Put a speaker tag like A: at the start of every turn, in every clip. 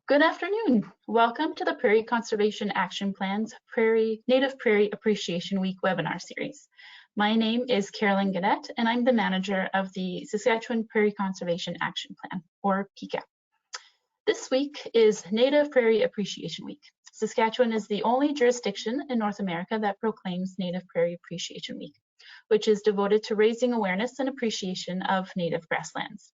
A: Good afternoon. Welcome to the Prairie Conservation Action Plan's Native Prairie Appreciation Week webinar series. My name is Carolyn Gadet, and I'm the manager of the Saskatchewan Prairie Conservation Action Plan, or PCAP. This week is Native Prairie Appreciation Week. Saskatchewan is the only jurisdiction in North America that proclaims Native Prairie Appreciation Week, which is devoted to raising awareness and appreciation of native grasslands.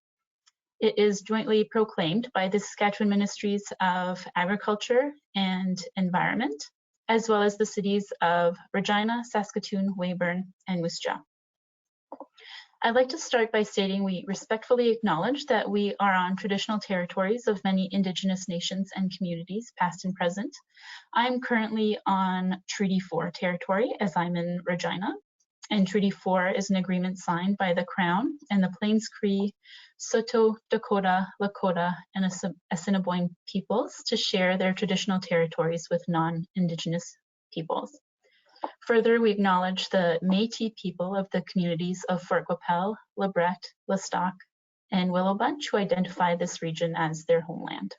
A: It is jointly proclaimed by the Saskatchewan Ministries of Agriculture and Environment, as well as the cities of Regina, Saskatoon, Weyburn, and Moose Jaw. I'd like to start by stating we respectfully acknowledge that we are on traditional territories of many Indigenous nations and communities, past and present. I'm currently on Treaty 4 territory, as I'm in Regina. And Treaty 4 is an agreement signed by the Crown and the Plains Cree, Saulteaux, Dakota, Lakota, and Assiniboine peoples to share their traditional territories with non-Indigenous peoples. Further, we acknowledge the Métis people of the communities of Fort Qu'Appelle, LeBret, Lestock, and Willowbunch who identify this region as their homeland.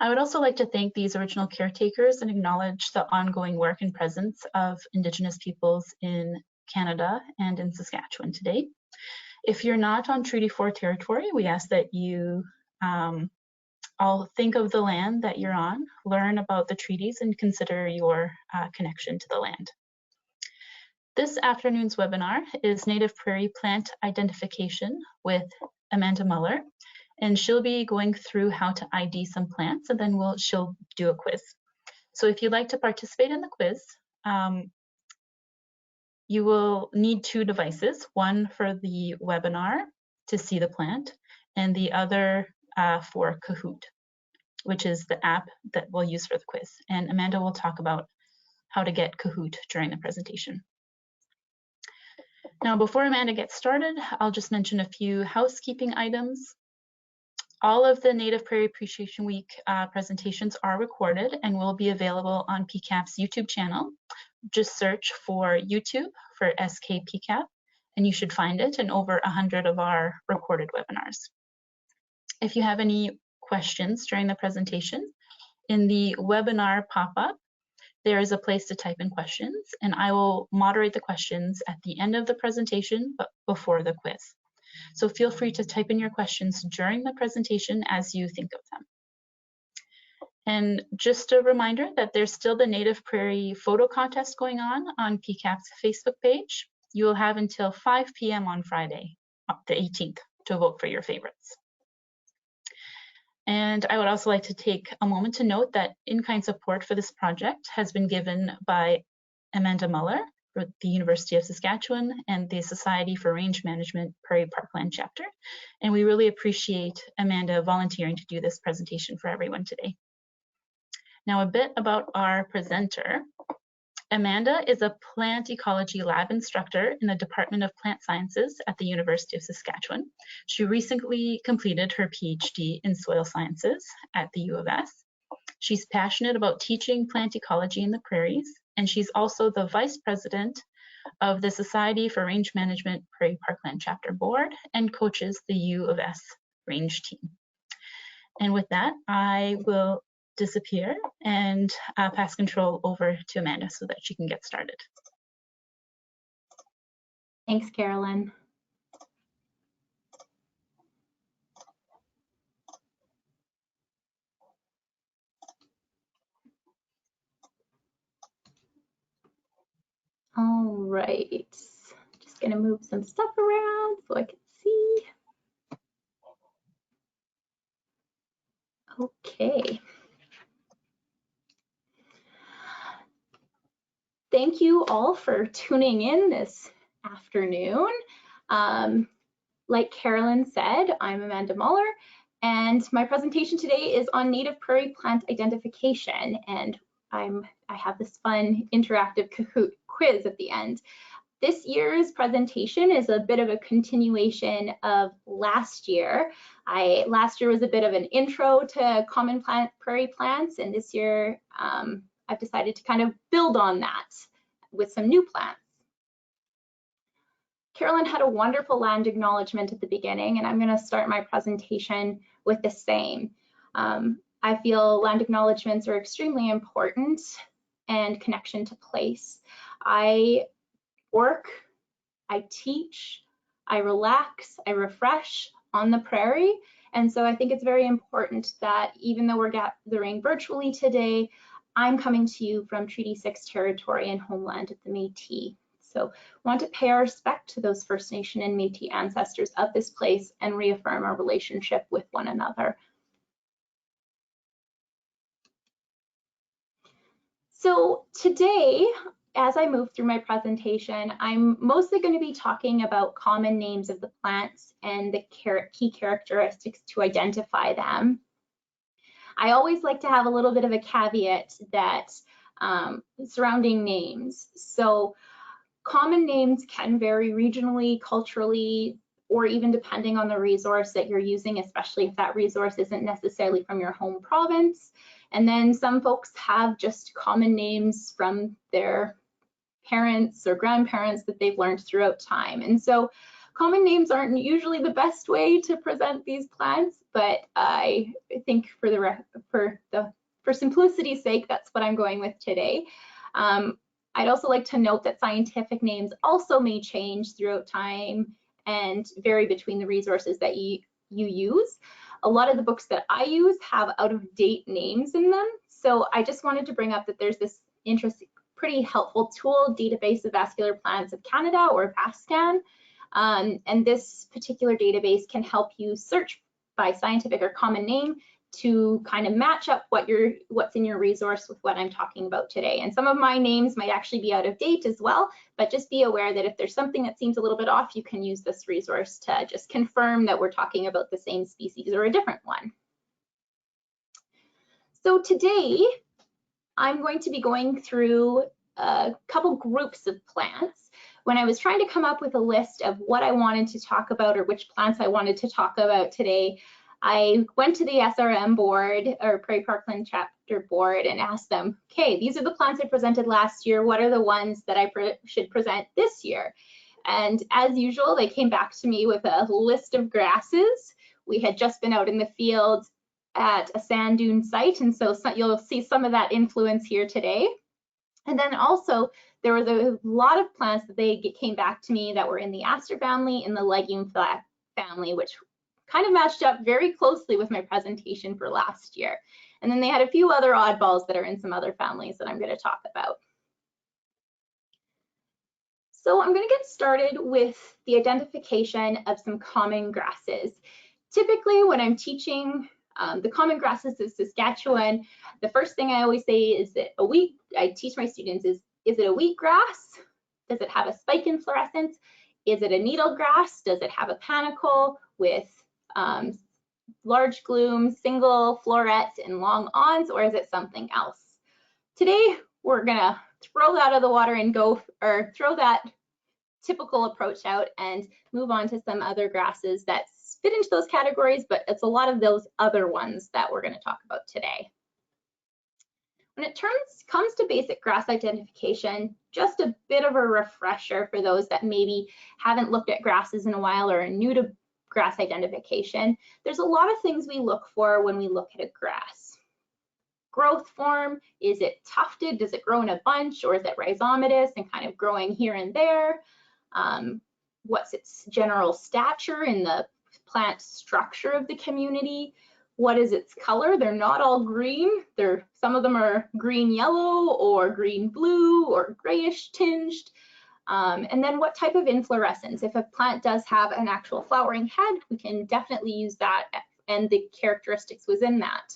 A: I would also like to thank these original caretakers and acknowledge the ongoing work and presence of Indigenous peoples in Canada and in Saskatchewan today. If you're not on Treaty 4 territory, we ask that you all think of the land that you're on, learn about the treaties, and consider your connection to the land. This afternoon's webinar is Native Prairie Plant Identification with Amanda Muller. And she'll be going through how to ID some plants, and then she'll do a quiz. So if you'd like to participate in the quiz, you will need two devices, one for the webinar to see the plant, and the other for Kahoot, which is the app that we'll use for the quiz. And Amanda will talk about how to get Kahoot during the presentation. Now, before Amanda gets started, I'll just mention a few housekeeping items. All of the Native Prairie Appreciation Week presentations are recorded and will be available on PCAP's YouTube channel. Just search for YouTube for SK PCAP, and you should find it in over 100 of our recorded webinars. If you have any questions during the presentation, in the webinar pop-up, there is a place to type in questions, and I will moderate the questions at the end of the presentation, but before the quiz. So feel free to type in your questions during the presentation as you think of them. And just a reminder that there's still the Native Prairie photo contest going on PCAP's Facebook page. You will have until 5 p.m. on Friday, the 18th, to vote for your favorites. And I would also like to take a moment to note that in-kind support for this project has been given by Amanda Muller, the University of Saskatchewan, and the Society for Range Management Prairie Parkland chapter. And we really appreciate Amanda volunteering to do this presentation for everyone today. Now, a bit about our presenter. Amanda is a plant ecology lab instructor in the Department of Plant Sciences at the University of Saskatchewan. She recently completed her PhD in soil sciences at the U of S. She's passionate about teaching plant ecology in the prairies, and she's also the vice president of the Society for Range Management Prairie Parkland Chapter Board and coaches the U of S range team. And with that, I will disappear and pass control over to Amanda so that she can get started.
B: Thanks, Carolyn. All right, just gonna move some stuff around so I can see. Okay. Thank you all for tuning in this afternoon. Like Carolyn said, I'm Amanda Muller, and my presentation today is on Native Prairie Plant Identification, and I have this fun interactive Kahoot quiz at the end. This year's presentation is a bit of a continuation of last year. Last year was a bit of an intro to common prairie plants, and this year I've decided to kind of build on that with some new plants. Carolyn had a wonderful land acknowledgement at the beginning, and I'm going to start my presentation with the same. I feel land acknowledgements are extremely important and connection to place. I work, I teach, I relax, I refresh on the prairie. And so I think it's very important that even though we're gathering virtually today, I'm coming to you from Treaty 6 territory and homeland of the Métis. So I want to pay our respect to those First Nation and Métis ancestors of this place and reaffirm our relationship with one another. So today, as I move through my presentation, I'm mostly going to be talking about common names of the plants and the key characteristics to identify them. I always like to have a little bit of a caveat that surrounding names. So common names can vary regionally, culturally, or even depending on the resource that you're using, especially if that resource isn't necessarily from your home province. And then some folks have just common names from their parents or grandparents that they've learned throughout time. And so common names aren't usually the best way to present these plants, but I think for simplicity's sake, that's what I'm going with today. I'd also like to note that scientific names also may change throughout time and vary between the resources that you use. A lot of the books that I use have out-of-date names in them. So I just wanted to bring up that there's this interesting, pretty helpful tool, Database of Vascular Plants of Canada, or VASCAN. And this particular database can help you search by scientific or common name to kind of match up what's in your resource with what I'm talking about today. And some of my names might actually be out of date as well, but just be aware that if there's something that seems a little bit off, you can use this resource to just confirm that we're talking about the same species or a different one. So today, I'm going to be going through a couple groups of plants. When I was trying to come up with a list of what I wanted to talk about or which plants I wanted to talk about today, I went to the SRM board, or Prairie Parkland chapter board, and asked them, okay, these are the plants I presented last year. What are the ones that I should present this year? And as usual, they came back to me with a list of grasses. We had just been out in the field at a sand dune site, and so you'll see some of that influence here today. And then also, there was a lot of plants that they came back to me that were in the aster family, in the legume family, which kind of matched up very closely with my presentation for last year. And then they had a few other oddballs that are in some other families that I'm going to talk about. So I'm going to get started with the identification of some common grasses. Typically, when I'm teaching the common grasses of Saskatchewan, the first thing I always say is that I teach my students is it a wheatgrass? Does it have a spike inflorescence? Is it a needle grass? Does it have a panicle with large glooms, single florets, and long awns, or is it something else? Today, we're gonna throw that out of the water and throw that typical approach out and move on to some other grasses that fit into those categories, but it's a lot of those other ones that we're gonna talk about today. When it comes to basic grass identification, just a bit of a refresher for those that maybe haven't looked at grasses in a while or are new to grass identification. There's a lot of things we look for when we look at a grass. Growth form, is it tufted? Does it grow in a bunch, or is it rhizomatous and kind of growing here and there? What's its general stature in the plant structure of the community? What is its color? They're not all green. Some of them are green yellow or green blue or grayish tinged. And then what type of inflorescence? If a plant does have an actual flowering head, we can definitely use that and the characteristics within that.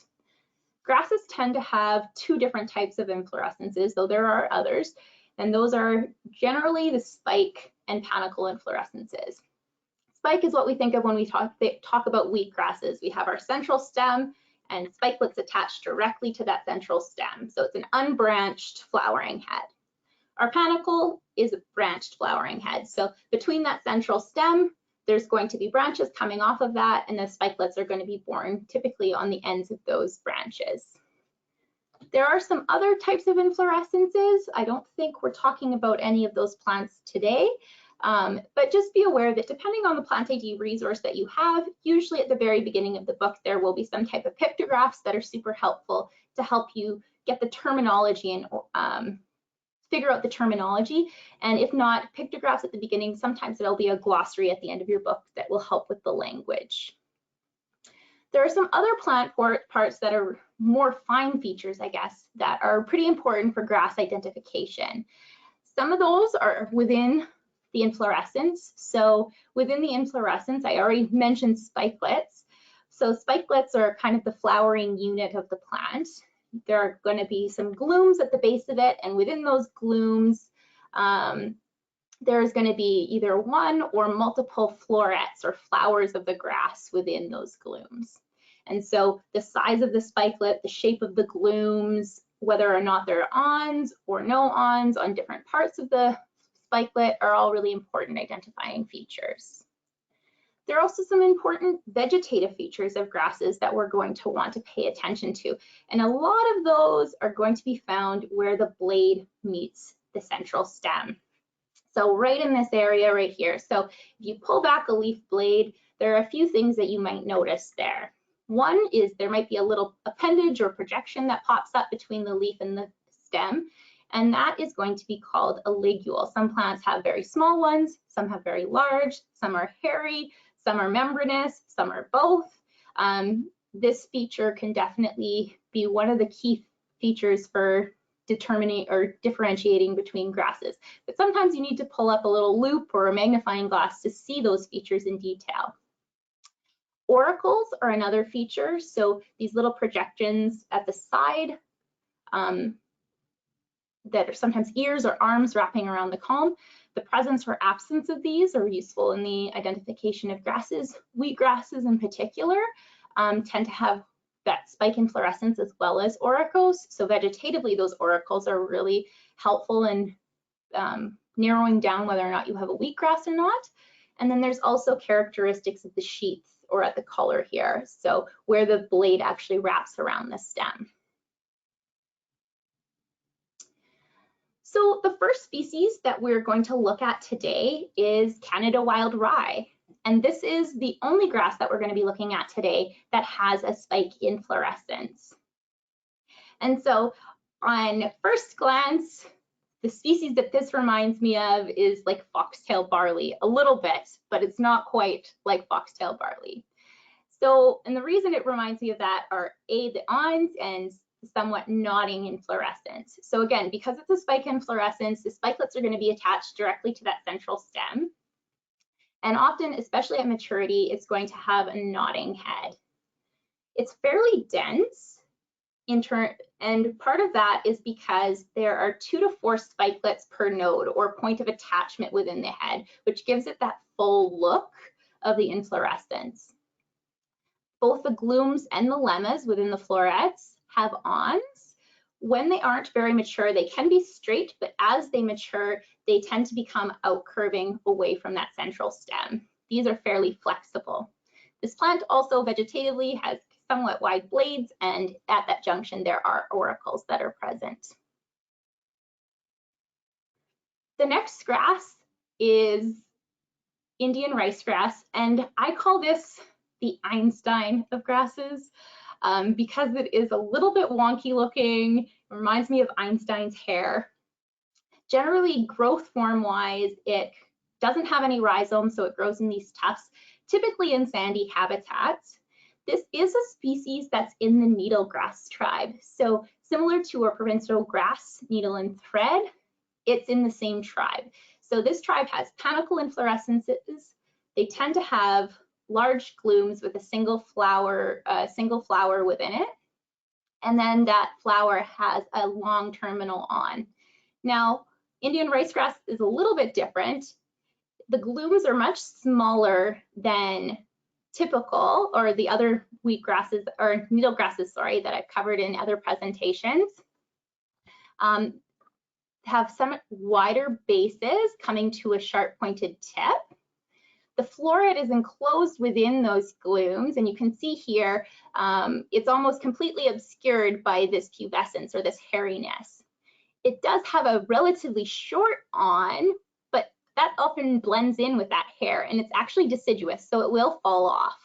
B: Grasses tend to have two different types of inflorescences, though there are others, and those are generally the spike and panicle inflorescences. Spike is what we think of when we talk about wheatgrasses. We have our central stem and spikelets attached directly to that central stem. So it's an unbranched flowering head. Our panicle is a branched flowering head. So between that central stem, there's going to be branches coming off of that, and the spikelets are going to be born typically on the ends of those branches. There are some other types of inflorescences. I don't think we're talking about any of those plants today, But just be aware that depending on the plant ID resource that you have, usually at the very beginning of the book, there will be some type of pictographs that are super helpful to help you get the terminology and figure out the terminology. And if not pictographs at the beginning, sometimes there'll be a glossary at the end of your book that will help with the language. There are some other plant parts that are more fine features, I guess, that are pretty important for grass identification. Some of those are within the inflorescence. So within the inflorescence, I already mentioned spikelets. So spikelets are kind of the flowering unit of the plant. There are going to be some glooms at the base of it, and within those glooms, there's going to be either one or multiple florets or flowers of the grass within those glooms. And so the size of the spikelet, the shape of the glooms, whether or not there are awns or no awns on different parts of the spikelet are all really important identifying features. There are also some important vegetative features of grasses that we're going to want to pay attention to. And a lot of those are going to be found where the blade meets the central stem. So right in this area right here. So if you pull back a leaf blade, there are a few things that you might notice there. One is there might be a little appendage or projection that pops up between the leaf and the stem, and that is going to be called a ligule. Some plants have very small ones, some have very large, some are hairy, some are membranous, some are both. This feature can definitely be one of the key features for determining or differentiating between grasses. But sometimes you need to pull up a little loop or a magnifying glass to see those features in detail. Auricles are another feature. So these little projections at the side that are sometimes ears or arms wrapping around the culm. The presence or absence of these are useful in the identification of grasses. Wheatgrasses in particular tend to have that spike inflorescence as well as auricles. So vegetatively, those auricles are really helpful in narrowing down whether or not you have a wheatgrass or not. And then there's also characteristics of the sheaths or at the collar here. So where the blade actually wraps around the stem. So the first species that we're going to look at today is Canada wild rye. And this is the only grass that we're going to be looking at today that has a spike inflorescence. And so on first glance, the species that this reminds me of is like foxtail barley, a little bit, but it's not quite like foxtail barley. So, and the reason it reminds me of that are A, the awns and somewhat nodding inflorescence. So again, because it's a spike inflorescence, the spikelets are going to be attached directly to that central stem. And often, especially at maturity, it's going to have a nodding head. It's fairly dense and part of that is because there are 2 to 4 spikelets per node or point of attachment within the head, which gives it that full look of the inflorescence. Both the glooms and the lemmas within the florets have awns. When they aren't very mature, they can be straight, but as they mature, they tend to become outcurving away from that central stem. These are fairly flexible. This plant also vegetatively has somewhat wide blades, and at that junction, there are auricles that are present. The next grass is Indian rice grass, and I call this the Einstein of grasses because it is a little bit wonky looking. It reminds me of Einstein's hair. Generally, growth form wise, it doesn't have any rhizomes, so it grows in these tufts, typically in sandy habitats. This is a species that's in the needlegrass tribe. So similar to our provincial grass, needle and thread, it's in the same tribe. So this tribe has panicle inflorescences. They tend to have large glooms with a single flower within it. And then that flower has a long terminal on. Now, Indian ricegrass is a little bit different. The glooms are much smaller than typical or the other wheatgrasses or needlegrasses, sorry, that I've covered in other presentations. Have some wider bases coming to a sharp pointed tip. The floret is enclosed within those glooms, and you can see here it's almost completely obscured by this pubescence or this hairiness. It does have a relatively short awn, but that often blends in with that hair, and it's actually deciduous, so it will fall off.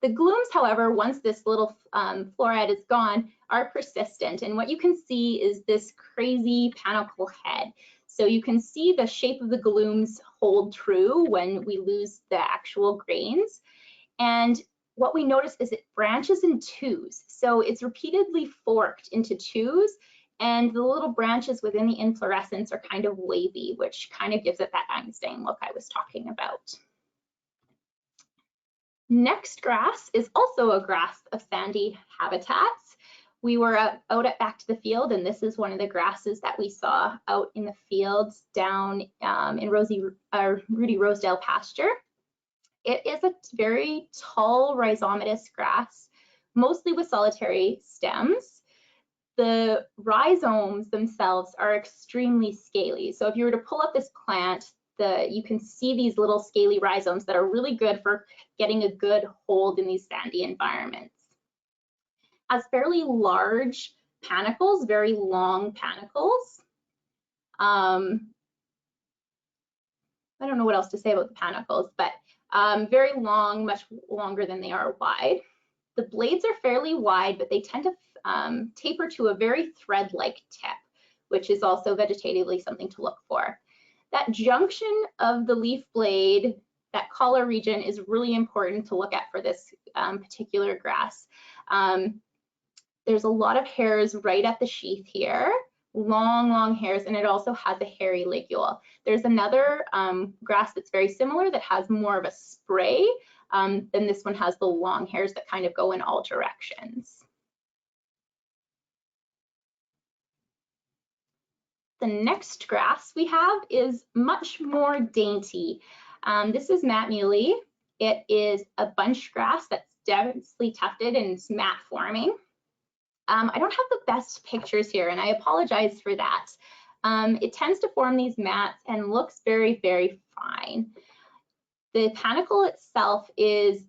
B: The glooms, however, once this little floret is gone, are persistent, and what you can see is this crazy panicle head. So you can see the shape of the glooms hold true when we lose the actual grains. And what we notice is it branches in twos. So it's repeatedly forked into twos, and the little branches within the inflorescence are kind of wavy, which kind of gives it that Einstein look I was talking about. Next grass is also a grass of sandy habitats. We were out at Back to the Field, and this is one of the grasses that we saw out in the fields down in Rudy Rosedale pasture. It is a very tall rhizomatous grass, mostly with solitary stems. The rhizomes themselves are extremely scaly. So if you were to pull up this plant, you can see these little scaly rhizomes that are really good for getting a good hold in these sandy environments. Has fairly large panicles, very long panicles. I don't know what else to say about the panicles, but very long, much longer than they are wide. The blades are fairly wide, but they tend to taper to a very thread-like tip, which is also vegetatively something to look for. That junction of the leaf blade, that collar region, is really important to look at for this particular grass. There's a lot of hairs right at the sheath here, long hairs, and it also has a hairy ligule. There's another grass that's very similar that has more of a spray, then this one has the long hairs that kind of go in all directions. The next grass we have is much more dainty. This is Mat Muley. It is a bunch grass that's densely tufted and it's mat forming. I don't have the best pictures here, and I apologize for that. It tends to form these mats and looks very, very fine. The panicle itself is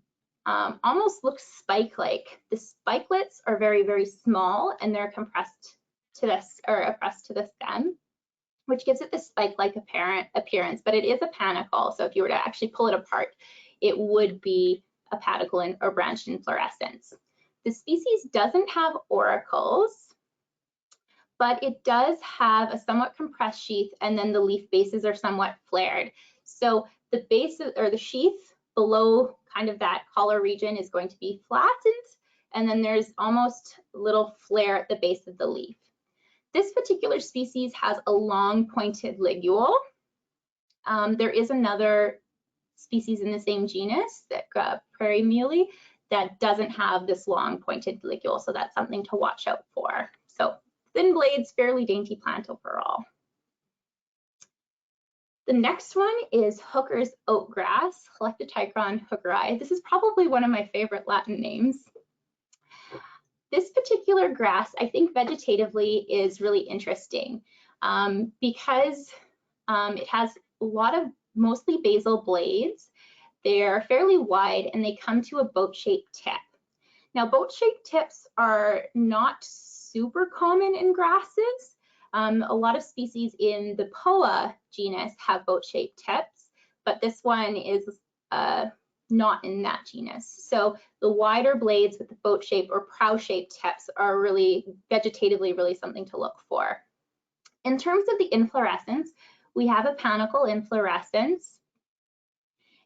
B: almost looks spike-like. The spikelets are very, very small, and they're compressed to this, or oppressed to the stem, which gives it this spike-like appearance, but it is a panicle. So if you were to actually pull it apart, it would be a panicle or branched inflorescence. The species doesn't have auricles, but it does have a somewhat compressed sheath, and then the leaf bases are somewhat flared. So the base or the sheath below kind of that collar region is going to be flattened, and then there's almost a little flare at the base of the leaf. This particular species has a long pointed ligule. There is another species in the same genus, that Prairie Muley, that doesn't have this long pointed ligule, so that's something to watch out for. So thin blades, fairly dainty plant overall. The next one is Hooker's oatgrass, Helectoticron hookeri. This is probably one of my favorite Latin names. This particular grass, I think vegetatively is really interesting because it has a lot of mostly basal blades. They're fairly wide and they come to a boat-shaped tip. Now, boat-shaped tips are not super common in grasses. A lot of species in the Poa genus have boat-shaped tips, but this one is not in that genus. So the wider blades with the boat-shaped or prow-shaped tips are really vegetatively really something to look for. In terms of the inflorescence, we have a panicle inflorescence.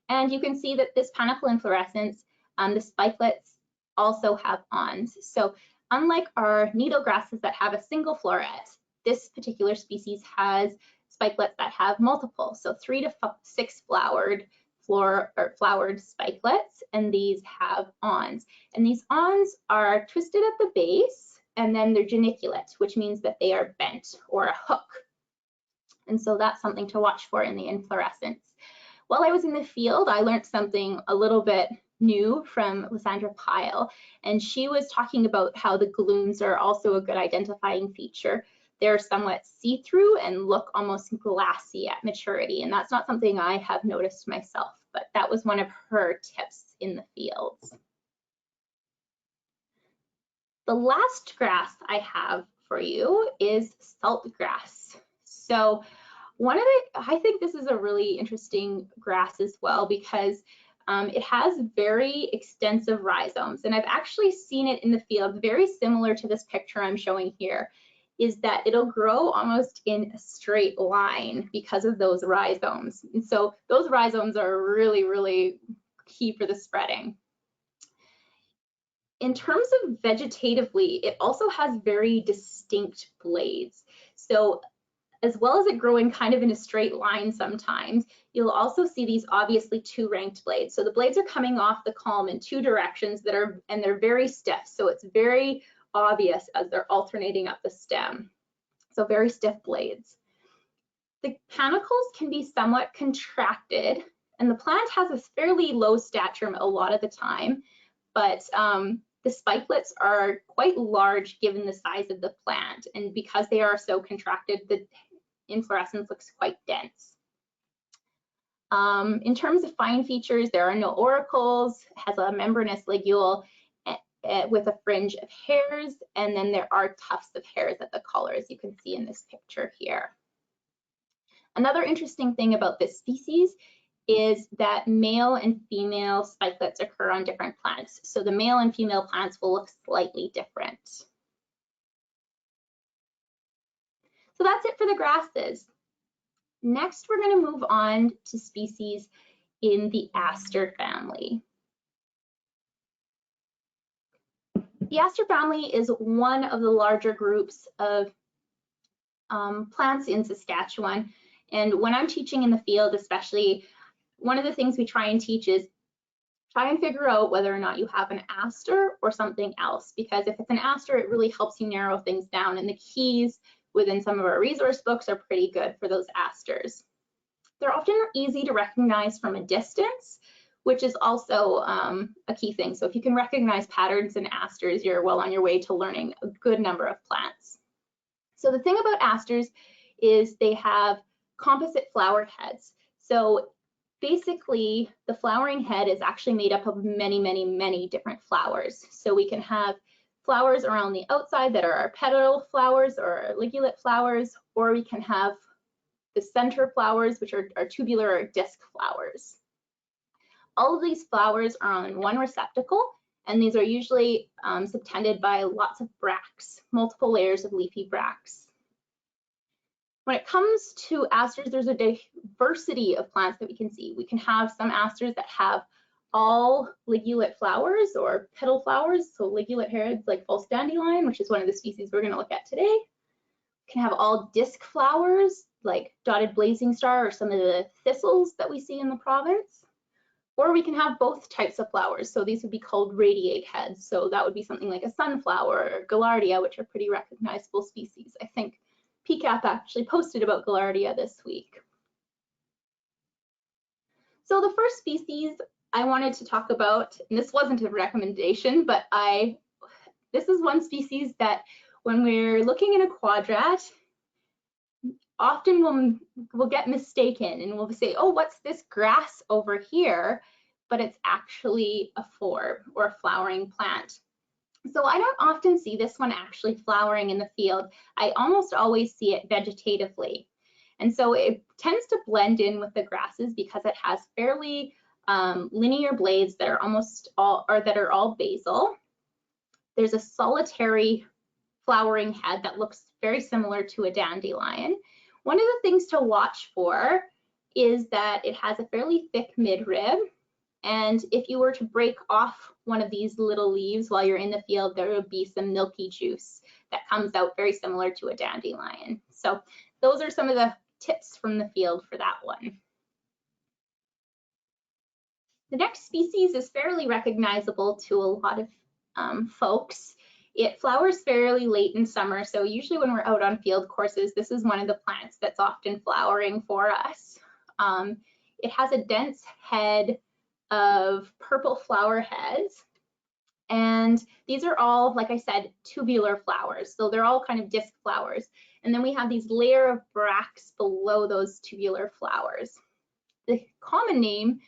B: And you can see that this panicle inflorescence, the spikelets also have awns. So unlike our needle grasses that have a single floret, this particular species has spikelets that have multiple, so 3 to 6 flowered spikelets, and these have awns. And these awns are twisted at the base, and then they're geniculate, which means that they are bent or a hook. And so that's something to watch for in the inflorescence. While I was in the field, I learned something a little bit new from Lysandra Pyle, and she was talking about how the glooms are also a good identifying feature. They're somewhat see-through and look almost glassy at maturity, and that's not something I have noticed myself, but that was one of her tips in the fields. The last grass I have for you is saltgrass. So I think this is a really interesting grass as well because it has very extensive rhizomes, and I've actually seen it in the field very similar to this picture I'm showing here, is that it'll grow almost in a straight line because of those rhizomes. And so those rhizomes are really, really key for the spreading. In terms of vegetatively, it also has very distinct blades. So as well as it growing kind of in a straight line sometimes, you'll also see these obviously two-ranked blades. So the blades are coming off the culm in two directions and they're very stiff. So it's very obvious as they're alternating up the stem. So very stiff blades. The panicles can be somewhat contracted, and the plant has a fairly low stature a lot of the time, but the spikelets are quite large given the size of the plant, and because they are so contracted, the inflorescence looks quite dense. In terms of fine features, there are no auricles, it has a membranous ligule with a fringe of hairs, and then there are tufts of hairs at the collar, as you can see in this picture here. Another interesting thing about this species is that male and female spikelets occur on different plants. So the male and female plants will look slightly different. So that's it for the grasses. Next, we're going to move on to species in the aster family. The aster family is one of the larger groups of plants in Saskatchewan. And when I'm teaching in the field, especially, one of the things we try and teach is try and figure out whether or not you have an aster or something else, because if it's an aster, it really helps you narrow things down, and the keys within some of our resource books are pretty good for those asters. They're often easy to recognize from a distance, which is also a key thing. So if you can recognize patterns in asters, you're well on your way to learning a good number of plants. So the thing about asters is they have composite flower heads. So basically, the flowering head is actually made up of many, many, many different flowers. So we can have flowers around the outside that are our petal flowers or our ligulate flowers, or we can have the center flowers, which are tubular or disc flowers. All of these flowers are on one receptacle, and these are usually subtended by lots of bracts, multiple layers of leafy bracts. When it comes to asters, there's a diversity of plants that we can see. We can have some asters that have all ligulate flowers or petal flowers, so ligulate heads like false dandelion, which is one of the species we're going to look at today. We can have all disc flowers like dotted blazing star or some of the thistles that we see in the province. Or we can have both types of flowers, so these would be called radiate heads. So that would be something like a sunflower or gaillardia, which are pretty recognizable species. I think PCAP actually posted about gaillardia this week. So the first species I wanted to talk about, and this wasn't a recommendation, but this is one species that when we're looking in a quadrat, often we'll get mistaken and we'll say, oh, what's this grass over here? But it's actually a forb or a flowering plant. So I don't often see this one actually flowering in the field. I almost always see it vegetatively. And so it tends to blend in with the grasses because it has fairly linear blades that are all basal. There's a solitary flowering head that looks very similar to a dandelion. One of the things to watch for is that it has a fairly thick midrib. And if you were to break off one of these little leaves while you're in the field, there would be some milky juice that comes out very similar to a dandelion. So those are some of the tips from the field for that one. The next species is fairly recognizable to a lot of folks. It flowers fairly late in summer, so usually when we're out on field courses, this is one of the plants that's often flowering for us. It has a dense head of purple flower heads, and these are all, like I said, tubular flowers, so they're all kind of disc flowers. And then we have these layer of bracts below those tubular flowers. The common name,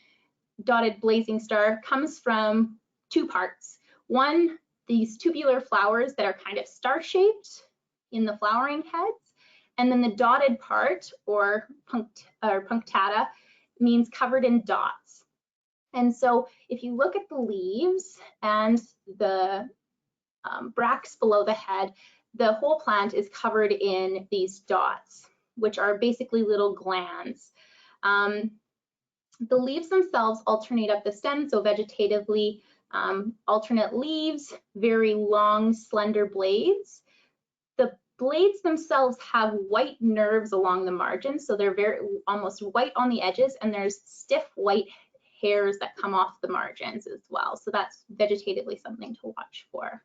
B: dotted blazing star, comes from two parts. One, these tubular flowers that are kind of star-shaped in the flowering heads, And then the dotted part, or punctata, means covered in dots. And so if you look at the leaves and the bracts below the head, the whole plant is covered in these dots, which are basically little glands. The leaves themselves alternate up the stem, so vegetatively alternate leaves, very long, slender blades. The blades themselves have white nerves along the margins, so they're very almost white on the edges, and there's stiff white hairs that come off the margins as well. So that's vegetatively something to watch for.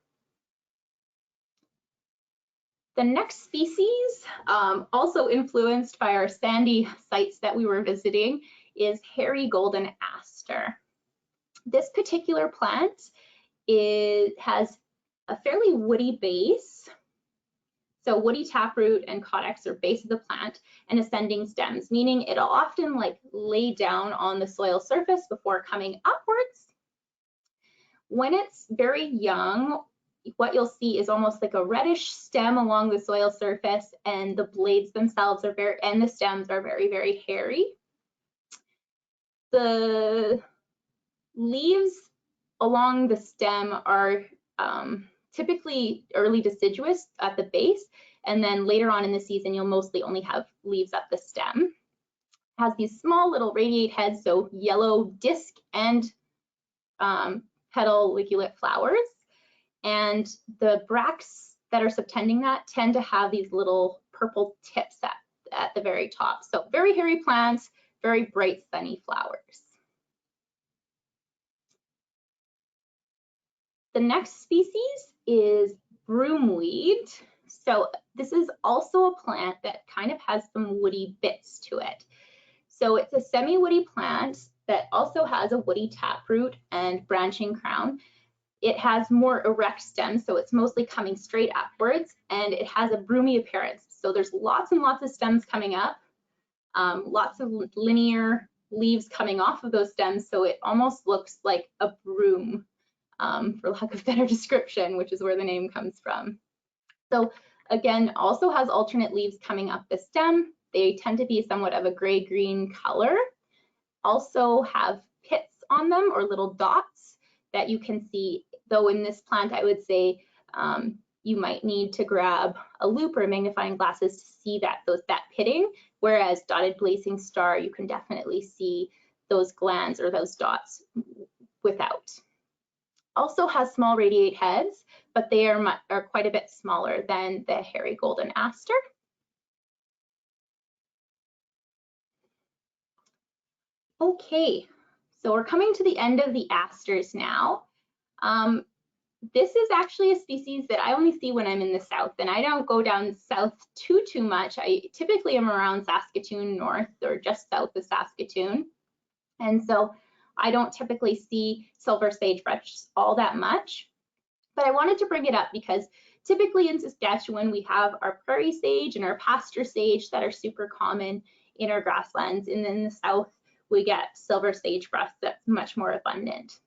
B: The next species, also influenced by our sandy sites that we were visiting, is hairy golden aster. This particular plant has a fairly woody base. So woody taproot and caudex are base of the plant, and ascending stems, meaning it'll often like lay down on the soil surface before coming upwards. When it's very young, what you'll see is almost like a reddish stem along the soil surface, and the blades themselves are and the stems are very, very hairy. The leaves along the stem are typically early deciduous at the base, and then later on in the season, you'll mostly only have leaves at the stem. It has these small little radiate heads, so yellow disc and petal ligulate flowers. And the bracts that are subtending that tend to have these little purple tips at the very top. So very hairy plants, very bright sunny flowers. The next species is broomweed. So this is also a plant that kind of has some woody bits to it. So it's a semi-woody plant that also has a woody taproot and branching crown. It has more erect stems, so it's mostly coming straight upwards, and it has a broomy appearance. So there's lots and lots of stems coming up, lots of linear leaves coming off of those stems, so it almost looks like a broom, for lack of better description, which is where the name comes from. So again, also has alternate leaves coming up the stem. They tend to be somewhat of a gray-green color. Also have pits on them, or little dots that you can see, though in this plant I would say you might need to grab a loupe or magnifying glasses to see that pitting, whereas dotted blazing star, you can definitely see those glands or those dots without. Also has small radiate heads, but they are quite a bit smaller than the hairy golden aster. Okay, so we're coming to the end of the asters now. This is actually a species that I only see when I'm in the south, and I don't go down south too much. I typically am around Saskatoon north or just south of Saskatoon. And so I don't typically see silver sagebrush all that much, but I wanted to bring it up because typically in Saskatchewan, we have our prairie sage and our pasture sage that are super common in our grasslands. And in the south, we get silver sagebrush that's much more abundant.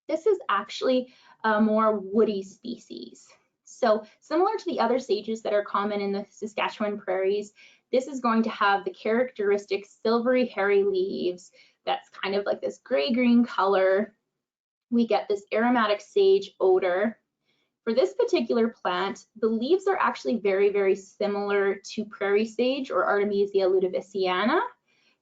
B: This is actually a more woody species. So similar to the other sages that are common in the Saskatchewan prairies, this is going to have the characteristic silvery hairy leaves that's kind of like this gray-green color. We get this aromatic sage odor. For this particular plant, the leaves are actually very, very similar to prairie sage or Artemisia ludoviciana.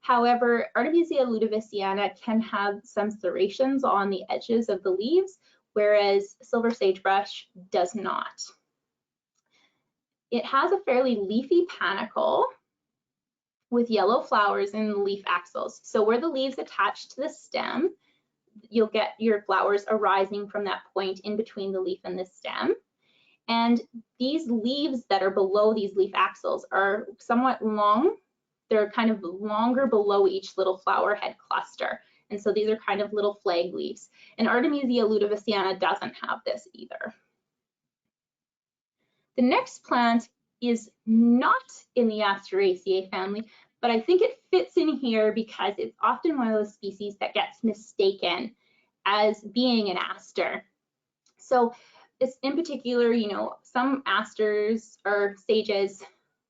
B: However, Artemisia ludoviciana can have some serrations on the edges of the leaves, whereas silver sagebrush does not. It has a fairly leafy panicle with yellow flowers in the leaf axils. So where the leaves attach to the stem, you'll get your flowers arising from that point in between the leaf and the stem. And these leaves that are below these leaf axils are somewhat long. They're kind of longer below each little flower head cluster. And so these are kind of little flag leaves. And Artemisia ludoviciana doesn't have this either. The next plant is not in the Asteraceae family, but I think it fits in here because it's often one of those species that gets mistaken as being an aster. So it's in particular, you know, some asters or sages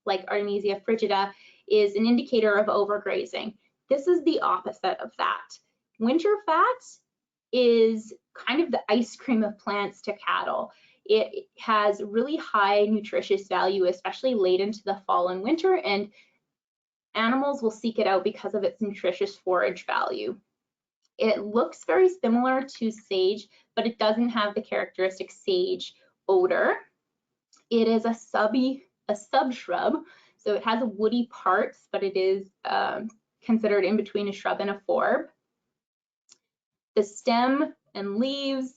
B: like Artemisia frigida, is an indicator of overgrazing. This is the opposite of that. Winter fat is kind of the ice cream of plants to cattle. It has really high nutritious value, especially late into the fall and winter, and animals will seek it out because of its nutritious forage value. It looks very similar to sage, but it doesn't have the characteristic sage odor. It is a subshrub, so it has woody parts, but it is considered in between a shrub and a forb. The stem and leaves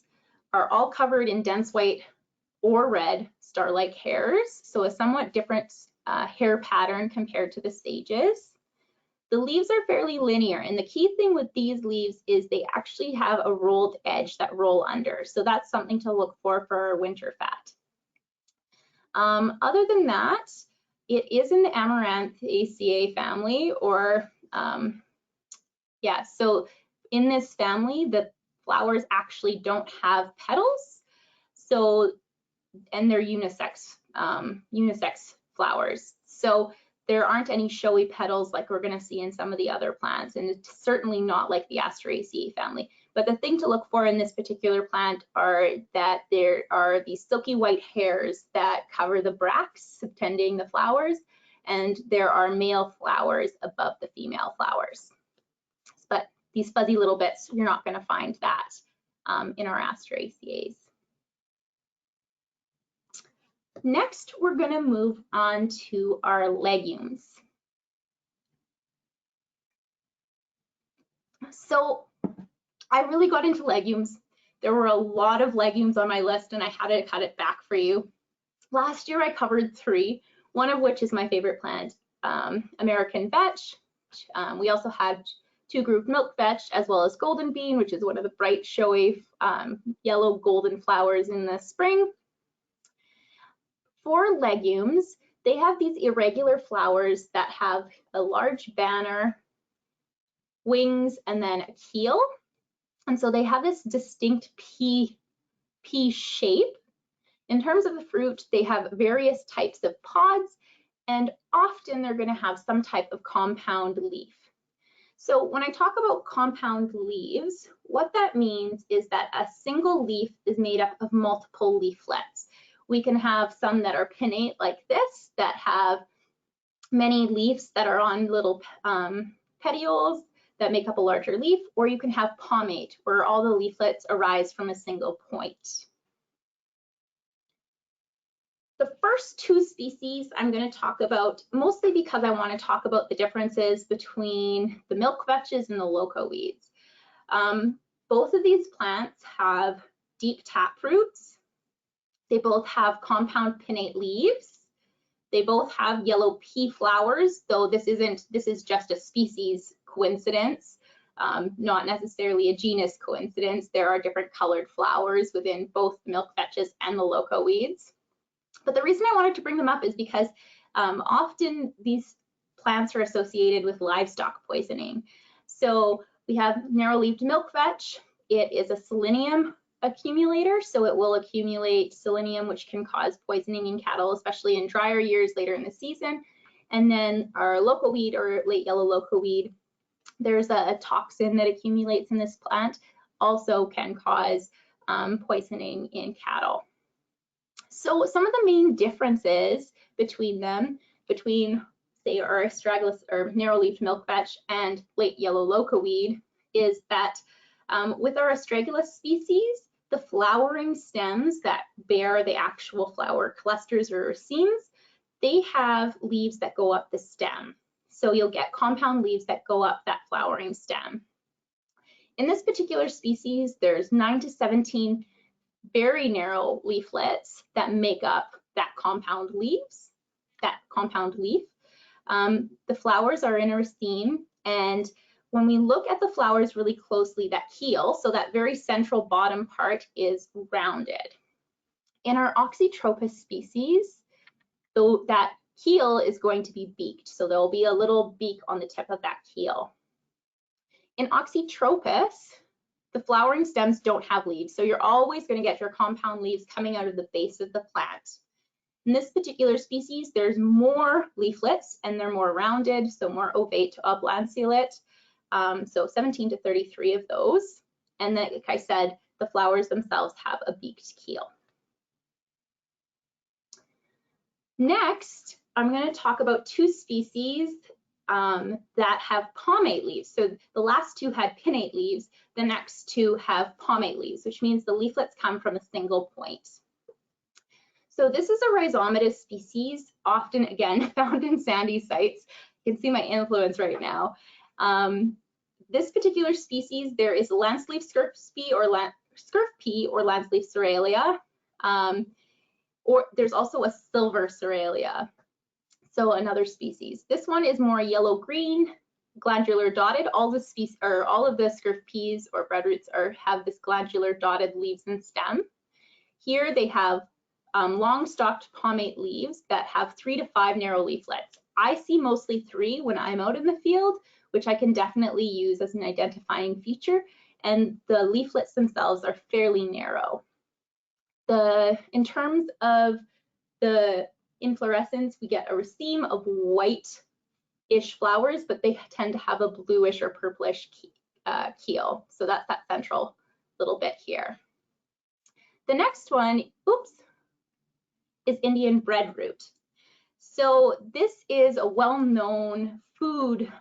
B: are all covered in dense white or red star-like hairs, so a somewhat different hair pattern compared to the sages. The leaves are fairly linear, and the key thing with these leaves is they actually have a rolled edge that roll under, so that's something to look for our winter fat. Other than that, it is in the Amaranthaceae family, or so in this family, the flowers actually don't have petals, so, and they're unisex flowers. So there aren't any showy petals like we're going to see in some of the other plants, and it's certainly not like the Asteraceae family. But the thing to look for in this particular plant are that there are these silky white hairs that cover the bracts subtending the flowers, and there are male flowers above the female flowers. But these fuzzy little bits, you're not going to find that in our Asteraceae. Next, we're going to move on to our legumes. So I really got into legumes. There were a lot of legumes on my list, and I had to cut it back for you. Last year, I covered 3, one of which is my favorite plant, American vetch. We also had 2-groove milk vetch, as well as golden bean, which is one of the bright, showy yellow golden flowers in the spring. For legumes, they have these irregular flowers that have a large banner, wings, and then a keel. And so they have this distinct pea shape. In terms of the fruit, they have various types of pods, and often they're going to have some type of compound leaf. So when I talk about compound leaves, what that means is that a single leaf is made up of multiple leaflets. We can have some that are pinnate like this, that have many leaves that are on little petioles that make up a larger leaf, or you can have palmate, where all the leaflets arise from a single point. The first 2 species I'm going to talk about, mostly because I want to talk about the differences between the milk vetches and the loco weeds. Both of these plants have deep tap roots. They both have compound pinnate leaves. They both have yellow pea flowers, though this is just a species coincidence, not necessarily a genus coincidence. There are different colored flowers within both the milk vetches and the loco weeds. But the reason I wanted to bring them up is because often these plants are associated with livestock poisoning. So we have narrow-leaved milk vetch. It is a selenium accumulator, so it will accumulate selenium, which can cause poisoning in cattle, especially in drier years later in the season. And then our loco weed, or late yellow loco weed, there's a toxin that accumulates in this plant, also can cause poisoning in cattle. So some of the main differences between them, say our astragalus or narrow-leaved milk vetch and late yellow loco weed, is that with our astragalus species, the flowering stems that bear the actual flower clusters or racemes, they have leaves that go up the stem. So you'll get compound leaves that go up that flowering stem. In this particular species, there's 9 to 17 very narrow leaflets that make up that compound leaf. The flowers are in a raceme, and when we look at the flowers really closely, that keel, so that very central bottom part, is rounded. In our Oxytropis species, though, that keel is going to be beaked, so there will be a little beak on the tip of that keel. In Oxytropis, the flowering stems don't have leaves, so you're always going to get your compound leaves coming out of the base of the plant. In this particular species, there's more leaflets and they're more rounded, so more ovate to oblanceolate. So 17 to 33 of those. And then, like I said, the flowers themselves have a beaked keel. Next, I'm going to talk about two species that have palmate leaves. So the last two had pinnate leaves, the next two have palmate leaves, which means the leaflets come from a single point. So this is a rhizomatous species, often again found in sandy sites. You can see my influence right now. This particular species, there is lanceleaf scurfpea or lanceleaf cerealia, or there's also a silver cerealia. So another species. This one is more yellow-green, glandular dotted. All the species, or all of the scurfpeas or breadroots have this glandular dotted leaves and stem. Here they have long-stalked palmate leaves that have 3 to 5 narrow leaflets. I see mostly 3 when I'm out in the field, which I can definitely use as an identifying feature, and the leaflets themselves are fairly narrow. In terms of the inflorescence, we get a raceme of white-ish flowers, but they tend to have a bluish or purplish keel. So that's that central little bit here. The next one, is Indian breadroot. So this is a well-known food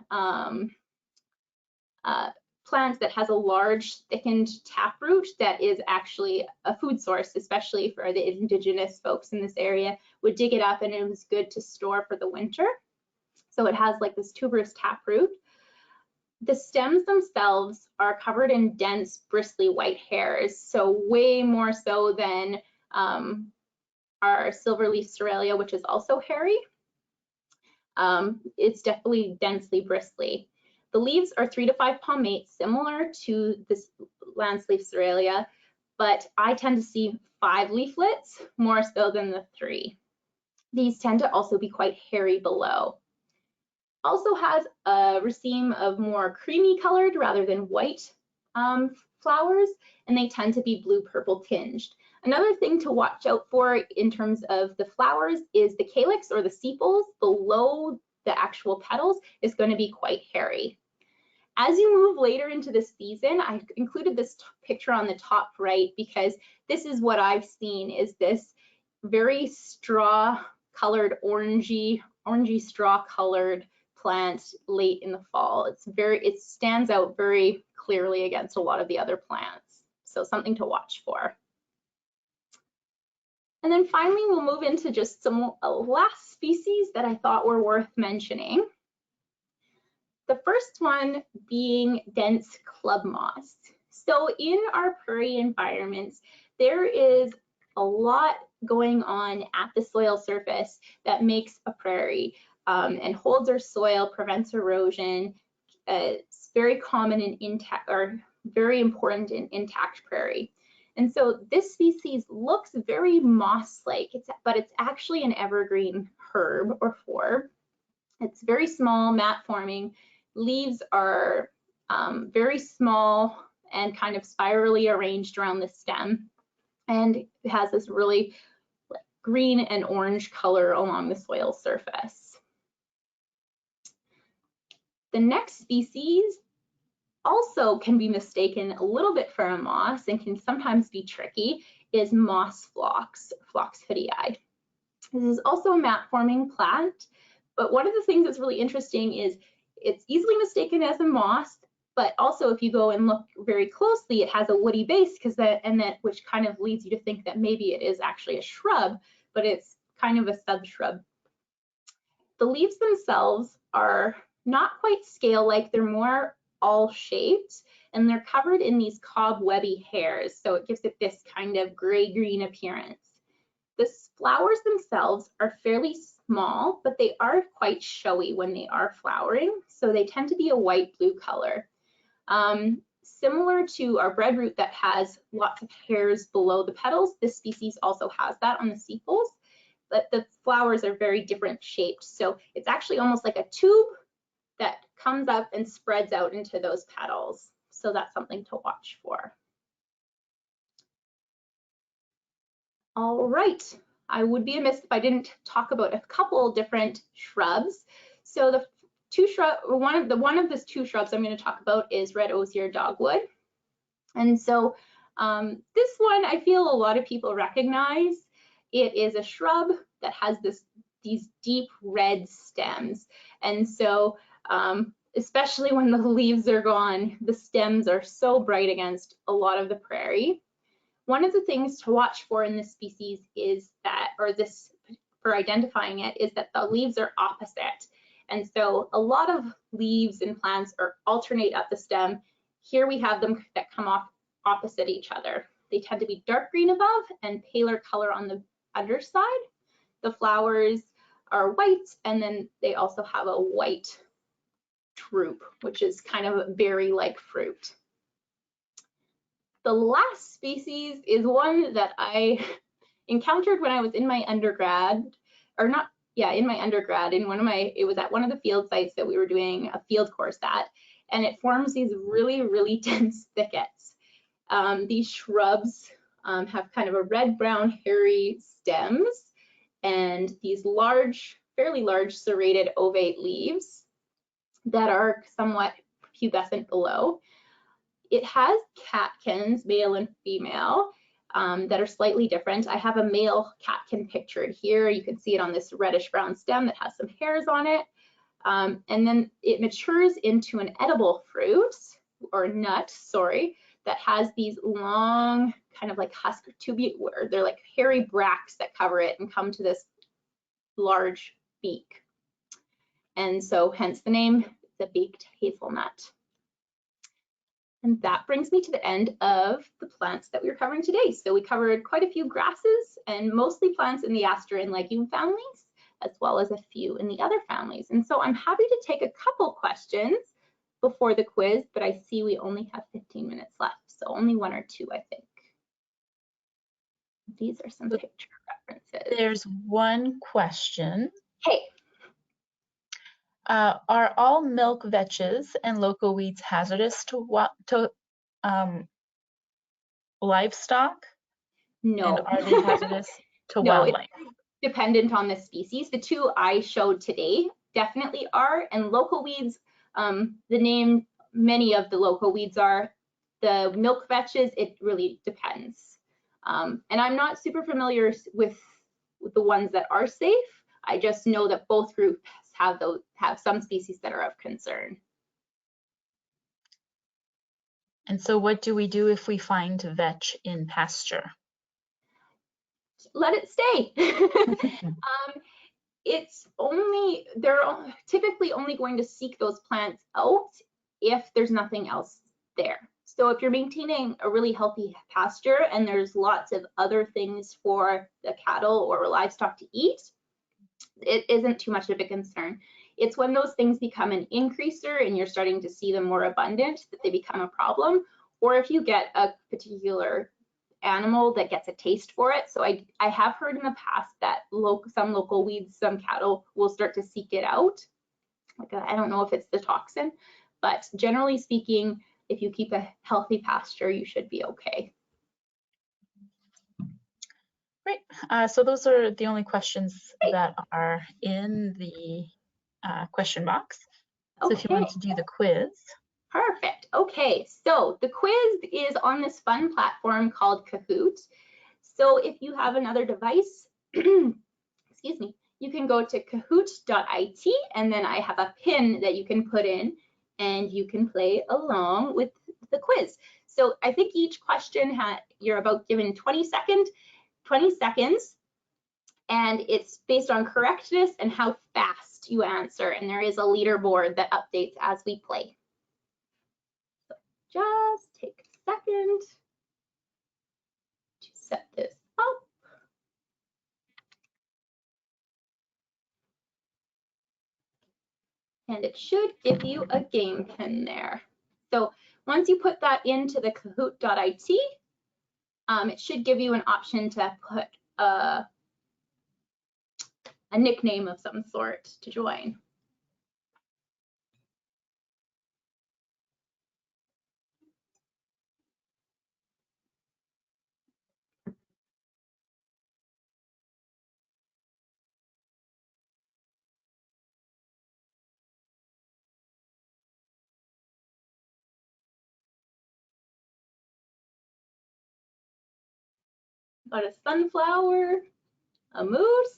B: plant that has a large thickened taproot that is actually a food source, especially for the indigenous folks in this area, would dig it up and it was good to store for the winter. So it has like this tuberous taproot. The stems themselves are covered in dense, bristly white hairs, so way more so than our silverleaf cerealia, which is also hairy. It's definitely densely bristly. The leaves are 3 to 5 palmate, similar to this lanceleaf cerealia, but I tend to see 5 leaflets more so than the 3. These tend to also be quite hairy below. Also has a raceme of more creamy colored rather than white flowers, and they tend to be blue-purple tinged. Another thing to watch out for in terms of the flowers is the calyx or the sepals below the actual petals is going to be quite hairy. As you move later into the season, I included this picture on the top right because this is what I've seen is this very straw-colored, orangey straw-colored plant late in the fall. It stands out very clearly against a lot of the other plants. So something to watch for. And then finally, we'll move into just some last species that I thought were worth mentioning. The first one being dense club moss. So in our prairie environments, there is a lot going on at the soil surface that makes a prairie and holds our soil, prevents erosion. It's very common in intact, or very important in intact prairie. And so this species looks very moss-like, but it's actually an evergreen herb or forb. It's very small, mat-forming. Leaves are very small and kind of spirally arranged around the stem. And it has this really green and orange color along the soil surface. The next species also can be mistaken a little bit for a moss and can sometimes be tricky, is moss phlox, Phlox hoodii. This is also a mat-forming plant, but one of the things that's really interesting is it's easily mistaken as a moss, but also if you go and look very closely, it has a woody base, which kind of leads you to think that maybe it is actually a shrub, but it's kind of a subshrub. The leaves themselves are not quite scale-like, they're more all-shaped, and they're covered in these cobwebby hairs, so it gives it this kind of gray-green appearance. The flowers themselves are fairly small, but they are quite showy when they are flowering, so they tend to be a white-blue color. Similar to our breadroot that has lots of hairs below the petals, this species also has that on the sepals, but the flowers are very different shaped, so it's actually almost like a tube that comes up and spreads out into those petals. So that's something to watch for. All right, I would be amiss if I didn't talk about a couple different shrubs. So the one of the two shrubs I'm going to talk about is red osier dogwood. And so this one I feel a lot of people recognize. It is a shrub that has these deep red stems. And so especially when the leaves are gone, the stems are so bright against a lot of the prairie. One of the things to watch for in this species is that, for identifying it, is that the leaves are opposite. And so a lot of leaves and plants alternate at the stem. Here we have them that come off opposite each other. They tend to be dark green above and paler color on the underside. The flowers are white, and then they also have a white drupe, which is kind of a berry-like fruit. The last species is one that I encountered when I was in my undergrad, in my undergrad, it was at one of the field sites that we were doing a field course at, and it forms these really, really dense thickets. These shrubs have kind of a red-brown hairy stems and these fairly large serrated ovate leaves that are somewhat pubescent below. It has catkins, male and female, that are slightly different. I have a male catkin pictured here. You can see it on this reddish brown stem that has some hairs on it. And then it matures into an edible fruit, or nut, sorry, that has these long kind of like husk tubular, they're like hairy bracts that cover it and come to this large beak. And so hence the name, the beaked hazelnut. And that brings me to the end of the plants that we were covering today. So we covered quite a few grasses and mostly plants in the aster and legume families, as well as a few in the other families. And so I'm happy to take a couple questions before the quiz, but I see we only have 15 minutes left, so only one or two, I think. These are some picture references.
A: There's one question.
B: Hey.
A: Are all milk vetches and local weeds hazardous to livestock?
B: No.
A: And are they hazardous to wildlife?
B: It's dependent on the species. The two I showed today definitely are, and local weeds, the name many of the local weeds are. The milk vetches, it really depends. And I'm not super familiar with the ones that are safe. I just know that both groups have some species that are of concern.
A: And so what do we do if we find vetch in pasture?
B: Let it stay. They're typically only going to seek those plants out if there's nothing else there. So if you're maintaining a really healthy pasture and there's lots of other things for the cattle or livestock to eat, it isn't too much of a concern. It's when those things become an increaser and you're starting to see them more abundant that they become a problem, or if you get a particular animal that gets a taste for it. So I have heard in the past that some local weeds, some cattle will start to seek it out. Like I don't know if it's the toxin, but generally speaking, if you keep a healthy pasture, you should be okay.
A: Great. So those are the only questions that are in the question box. So if you want to do the quiz.
B: Perfect. Okay, so the quiz is on this fun platform called Kahoot. So if you have another device, excuse me, you can go to kahoot.it, and then I have a pin that you can put in and you can play along with the quiz. So I think each question you're about given 20 seconds, and it's based on correctness and how fast you answer, and there is a leaderboard that updates as we play. So just take a second to set this up. And it should give you a game pin there. So once you put that into the kahoot.it, it should give you an option to put a nickname of some sort to join. Got a sunflower, a moose,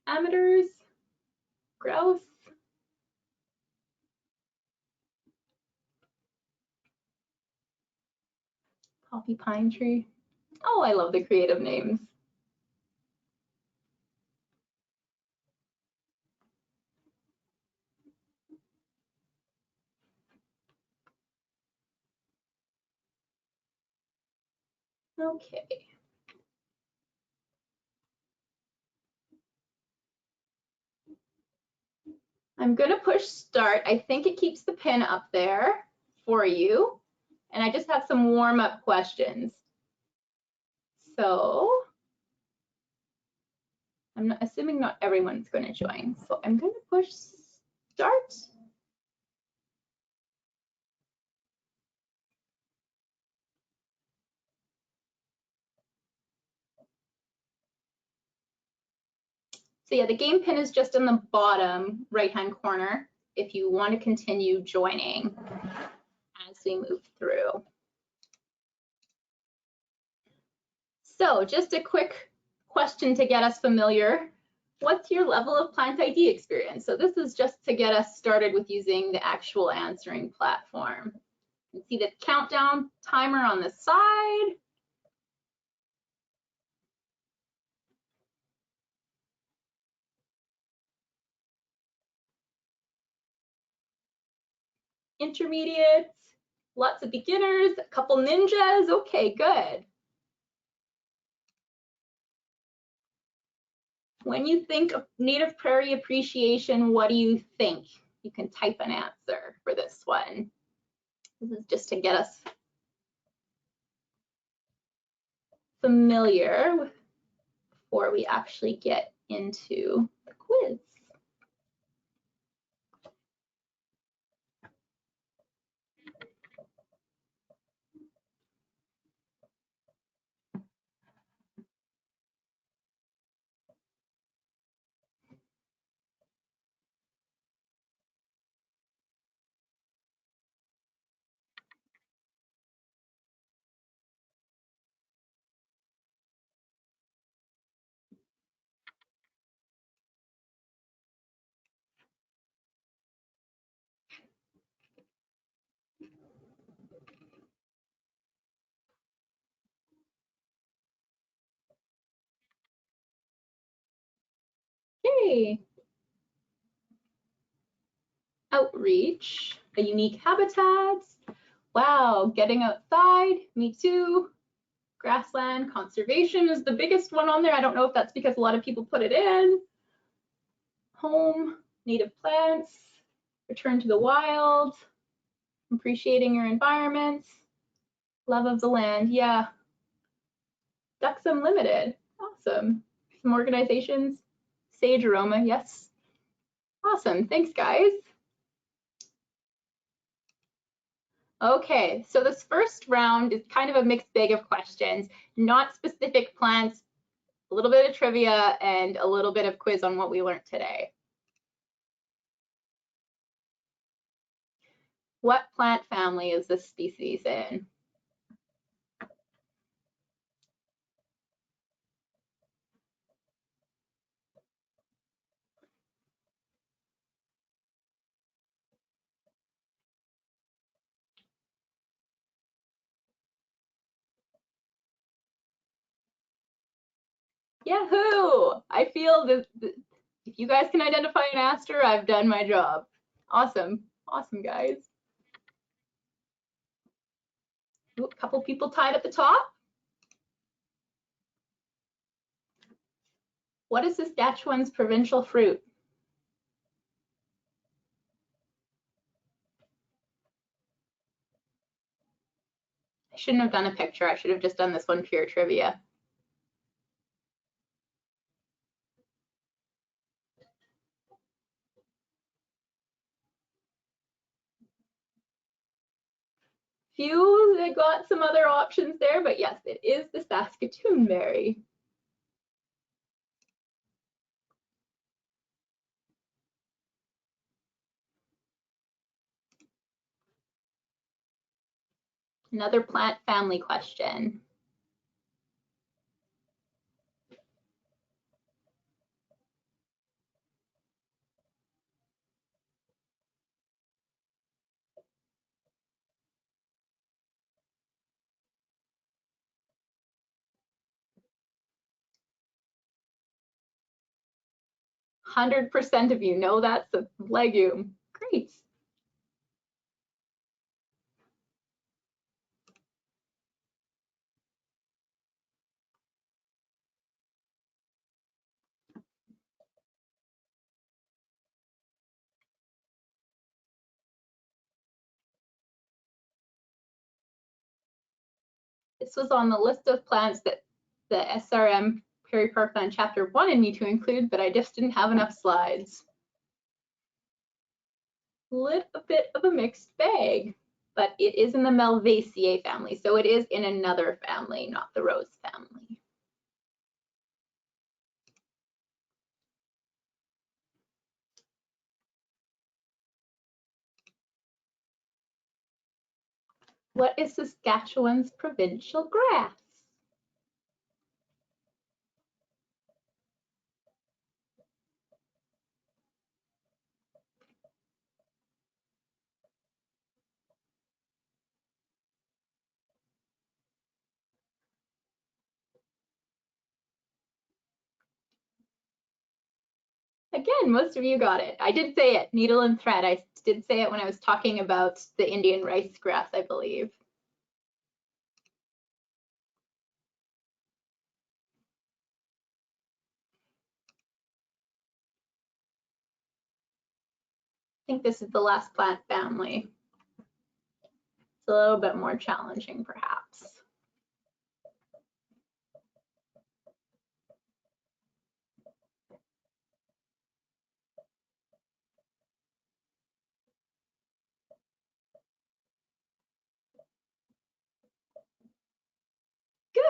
B: amateurs, grouse, poppy pine tree. Oh, I love the creative names. Okay. I'm gonna push start. I think it keeps the pin up there for you. And I just have some warm-up questions. So I'm not, assuming not everyone's gonna join. So I'm gonna push start. So yeah, the game pin is just in the bottom right-hand corner if you want to continue joining as we move through. So just a quick question to get us familiar. What's your level of plant ID experience? So this is just to get us started with using the actual answering platform. You can see the countdown timer on the side. Intermediates, lots of beginners, a couple ninjas. Okay, good. When you think of Native Prairie Appreciation, what do you think? You can type an answer for this one. This is just to get us familiar before we actually get into the quiz. Okay. Outreach, a unique habitats. Wow, getting outside, me too. Grassland conservation is the biggest one on there. I don't know if that's because a lot of people put it in. Home, native plants, return to the wild, appreciating your environment, love of the land. Yeah. Ducks Unlimited, awesome. Some organizations, Sage Aroma, yes. Awesome, thanks guys. Okay, so this first round is kind of a mixed bag of questions, not specific plants, a little bit of trivia, and a little bit of quiz on what we learned today. What plant family is this species in? Yahoo! I feel that if you guys can identify an aster, I've done my job. Awesome, awesome guys. Ooh, a couple people tied at the top. What is Saskatchewan's provincial fruit? I shouldn't have done a picture. I should have just done this one pure trivia. Few that got some other options there, but yes, it is the Saskatoon berry. Another plant family question. 100% of you know that's a legume. Great. This was on the list of plants that the SRM Prairie Parkland chapter wanted me to include, but I just didn't have enough slides. Little bit of a mixed bag, but it is in the Malvaceae family, so it is in another family, not the rose family. What is Saskatchewan's provincial grass? Again, most of you got it. I did say it, needle and thread. I did say it when I was talking about the Indian rice grass, I believe. I think this is the last plant family. It's a little bit more challenging, perhaps.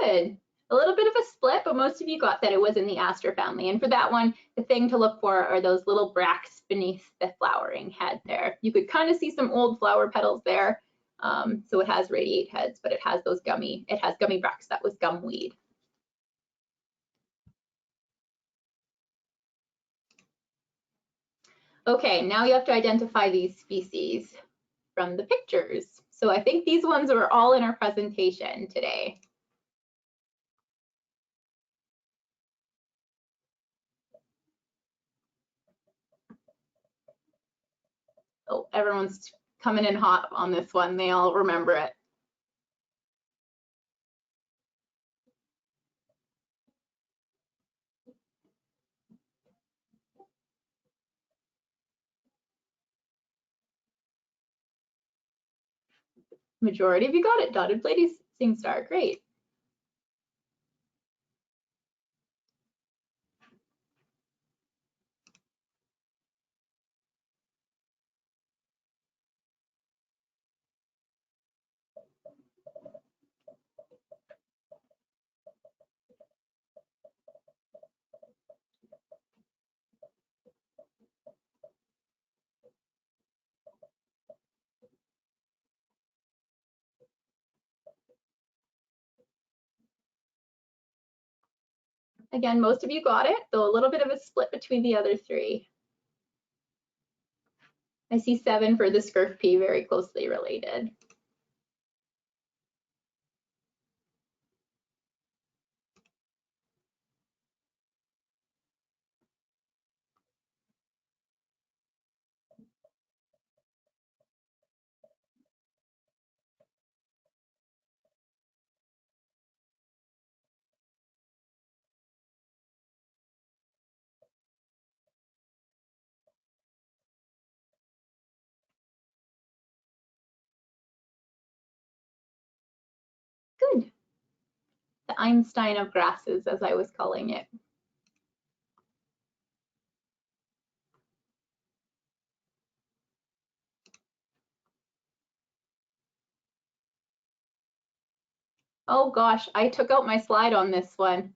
B: Good. A little bit of a split, but most of you got that it was in the aster family. And for that one, the thing to look for are those little bracts beneath the flowering head there. You could kind of see some old flower petals there. So it has radiate heads, but it has those gummy bracts. That was gumweed. Okay, now you have to identify these species from the pictures. So I think these ones are all in our presentation today. Oh, everyone's coming in hot on this one. They all remember it. Majority of you got it. Dotted blazing star, great. Again, most of you got it, though a little bit of a split between the other three. I see 7 for the scurf pea, very closely related. Good. The Einstein of grasses, as I was calling it. Oh gosh, I took out my slide on this one.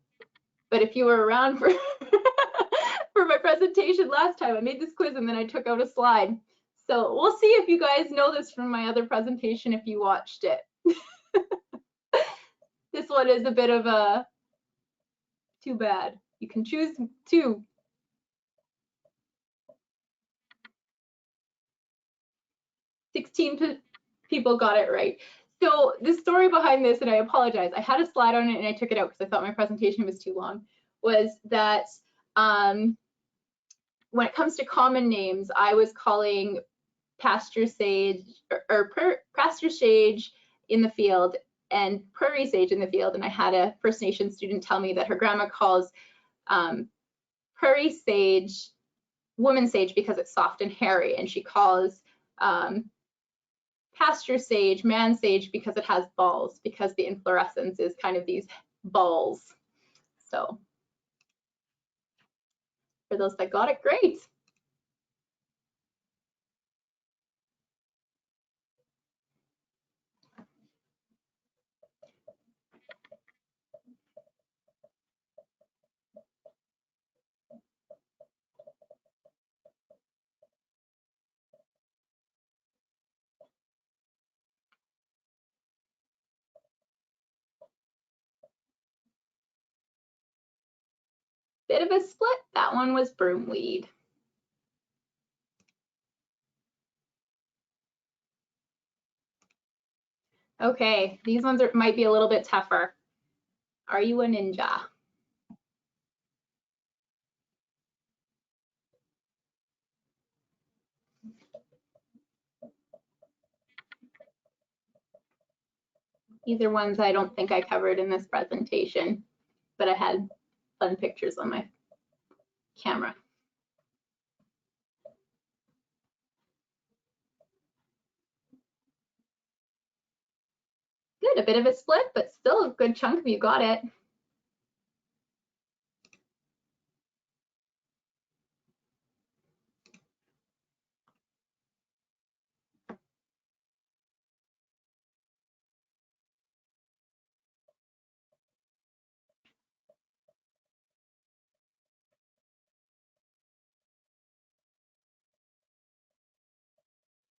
B: But if you were around for, for my presentation last time, I made this quiz and then I took out a slide. So we'll see if you guys know this from my other presentation if you watched it. This one is a bit of a, too bad. You can choose 2. People got it right. So the story behind this, and I apologize, I had a slide on it and I took it out because I thought my presentation was too long, was that when it comes to common names, I was calling pasture sage or pasture sage in the field and prairie sage in the field. And I had a First Nation student tell me that her grandma calls prairie sage woman sage because it's soft and hairy, and she calls pasture sage man sage because it has balls, because the inflorescence is kind of these balls. So for those that got it, great. Bit of a split. That one was broomweed. Okay, these ones might be a little bit tougher. Are you a ninja? These are ones I don't think I covered in this presentation, but I had fun pictures on my camera. Good, a bit of a split, but still a good chunk of you got it.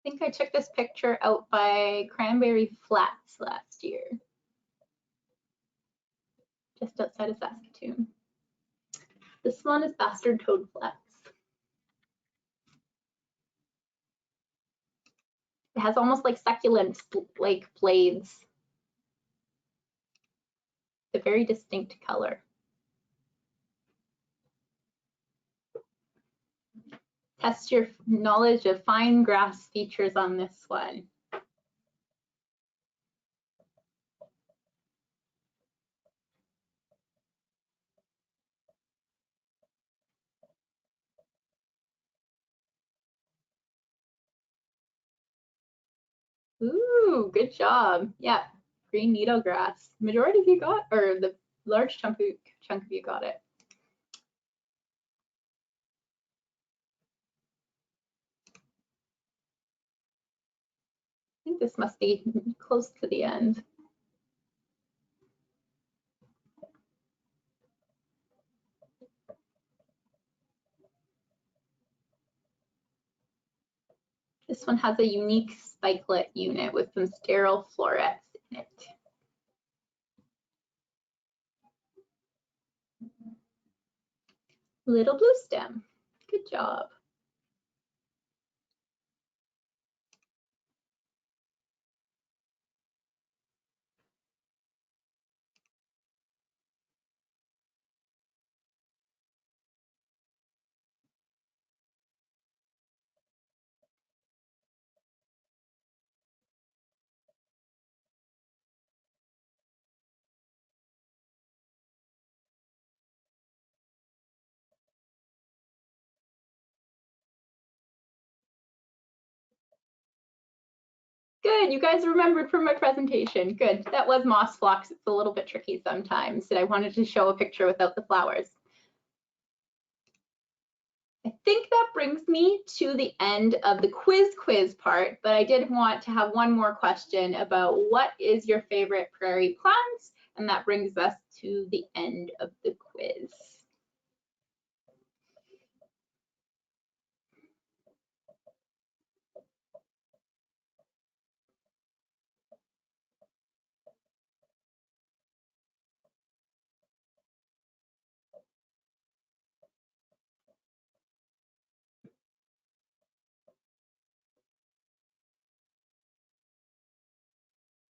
B: I think I took this picture out by Cranberry Flats last year, just outside of Saskatoon. This one is Bastard Toad Flats. It has almost like succulent like blades. It's a very distinct color. Test your knowledge of fine grass features on this one. Ooh, good job. Yeah, green needle grass. Majority of you got, or the large chunk of you got it. I think this must be close to the end. This one has a unique spikelet unit with some sterile florets in it. Little blue stem. Good job. Good, you guys remembered from my presentation. Good, that was moss phlox. It's a little bit tricky sometimes, and I wanted to show a picture without the flowers. I think that brings me to the end of the quiz part, but I did want to have one more question about what is your favorite prairie plants, and that brings us to the end of the quiz.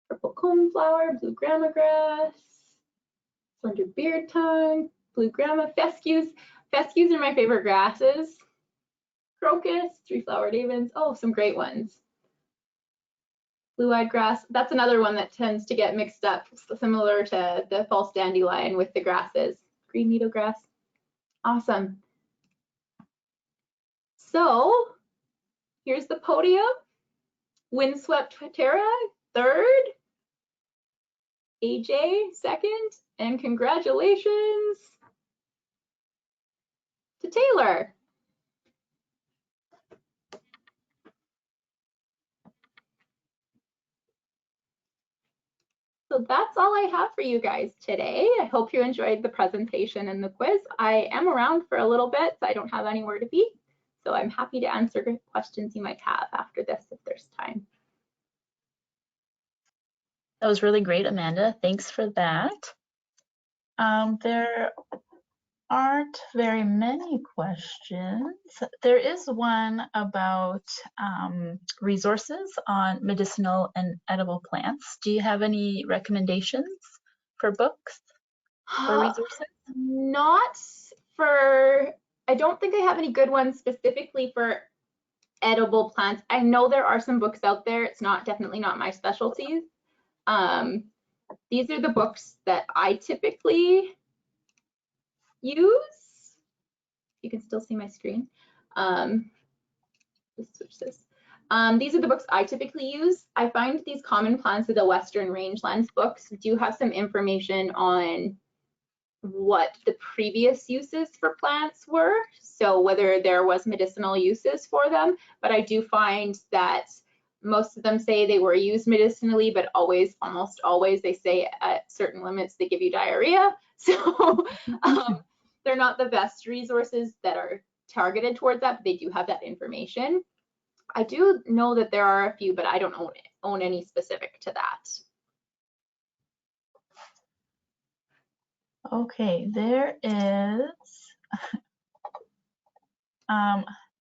B: Purple coneflower, blue grama grass, slender beard tongue, blue grama, fescues. Fescues are my favorite grasses. crocus, three-flowered avens. Oh, some great ones. Blue-eyed grass. That's another one that tends to get mixed up, similar to the false dandelion with the grasses. Green meadow grass. Awesome. So here's the podium. Windswept Terra, third. AJ, second. And congratulations to Taylor. So that's all I have for you guys today. I hope you enjoyed the presentation and the quiz. I am around for a little bit, so I don't have anywhere to be. So I'm happy to answer questions you might have after this if there's time.
A: That was really great, Amanda. Thanks for that. There aren't very many questions. There is one about resources on medicinal and edible plants. Do you have any recommendations for books or resources?
B: Not for, I don't think I have any good ones specifically for edible plants. I know there are some books out there. It's definitely not my specialty. These are the books that I typically use. You can still see my screen. Let's switch this. These are the books I typically use. I find these Common Plants of the Western Rangelands books do have some information on what the previous uses for plants were, so whether there was medicinal uses for them, but I do find that most of them say they were used medicinally, but almost always they say at certain limits they give you diarrhea. So they're not the best resources that are targeted towards that, but they do have that information. I do know that there are a few, but I don't own any specific to that.
A: Okay, there is,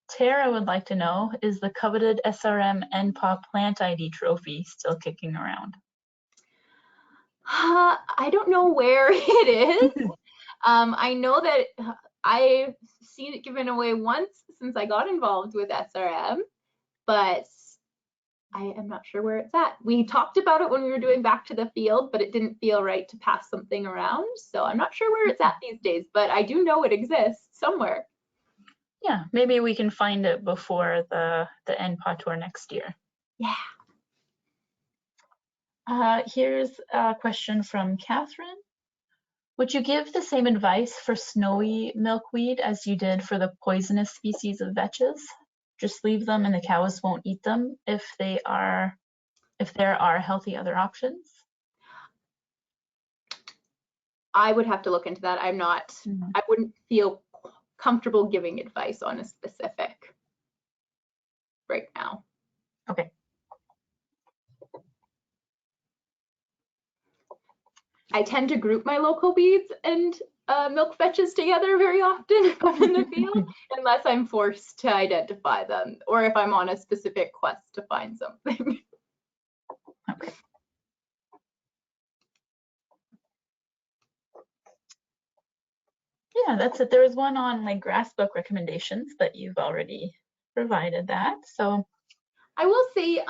A: Tara would like to know, is the coveted SRM NPA plant ID trophy still kicking around?
B: I don't know where it is. I know that I've seen it given away once since I got involved with SRM, but I am not sure where it's at. We talked about it when we were doing Back to the Field, but it didn't feel right to pass something around. So I'm not sure where it's at these days, but I do know it exists somewhere.
A: Yeah, maybe we can find it before the NPA tour next year.
B: Yeah.
A: Here's a question from Catherine. Would you give the same advice for snowy milkweed as you did for the poisonous species of vetches? Just leave them and the cows won't eat them if there are healthy other options?
B: I would have to look into that. I'm not, I wouldn't feel comfortable giving advice on a specific right now.
A: Okay.
B: I tend to group my local weeds and milk fetches together very often if I'm in the field, unless I'm forced to identify them or if I'm on a specific quest to find something.
A: Okay. Yeah, that's it. There was one on like grass book recommendations, but you've already provided that. So
B: I will say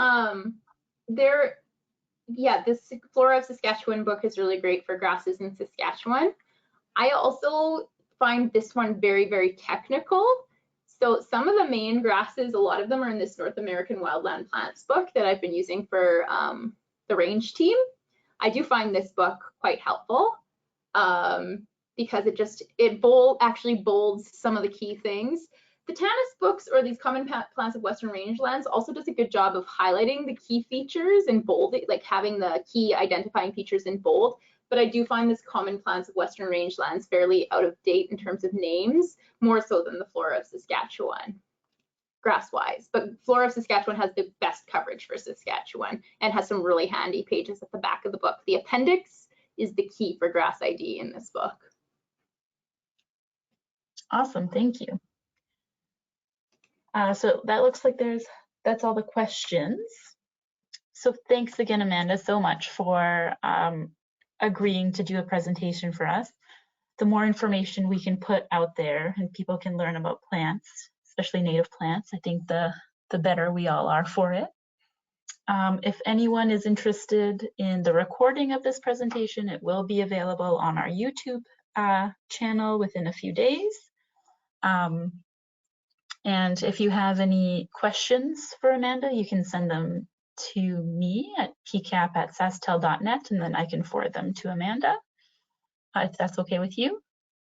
B: this Flora of Saskatchewan book is really great for grasses in Saskatchewan. I also find this one very, very technical. So some of the main grasses, a lot of them are in this North American Wildland Plants book that I've been using for the range team. I do find this book quite helpful because it actually bolds some of the key things. The Tanis books, or these Common Plants of Western Rangelands, also does a good job of highlighting the key features in bold, like having the key identifying features in bold. But I do find this Common Plants of Western Rangelands fairly out of date in terms of names, more so than the Flora of Saskatchewan, grass-wise. But Flora of Saskatchewan has the best coverage for Saskatchewan and has some really handy pages at the back of the book. The appendix is the key for grass ID in this book.
A: Awesome, thank you. So that looks like that's all the questions. So thanks again, Amanda, so much for agreeing to do a presentation for us. The more information we can put out there and people can learn about plants, especially native plants. I think the better we all are for it. If anyone is interested in the recording of this presentation, it will be available on our YouTube channel within a few days. And if you have any questions for Amanda, you can send them to me at pcap@sastel.net, and then I can forward them to Amanda, if that's okay with you.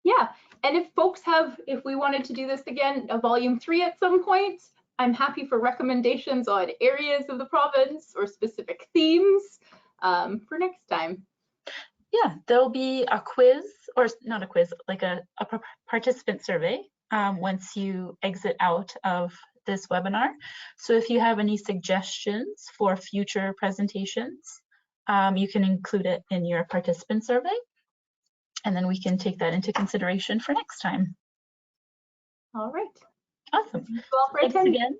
B: Yeah, and if folks if we wanted to do this again, a volume 3 at some point, I'm happy for recommendations on areas of the province or specific themes for next time.
A: Yeah, there'll be a quiz, or not a quiz, like a participant survey once you exit out of this webinar. So if you have any suggestions for future presentations, you can include it in your participant survey, and then we can take that into consideration for next time.
B: All right.
A: Awesome.
B: Well,
A: Thanks again.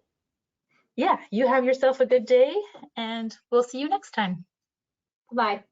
A: Yeah, you have yourself a good day, and we'll see you next time.
B: Bye.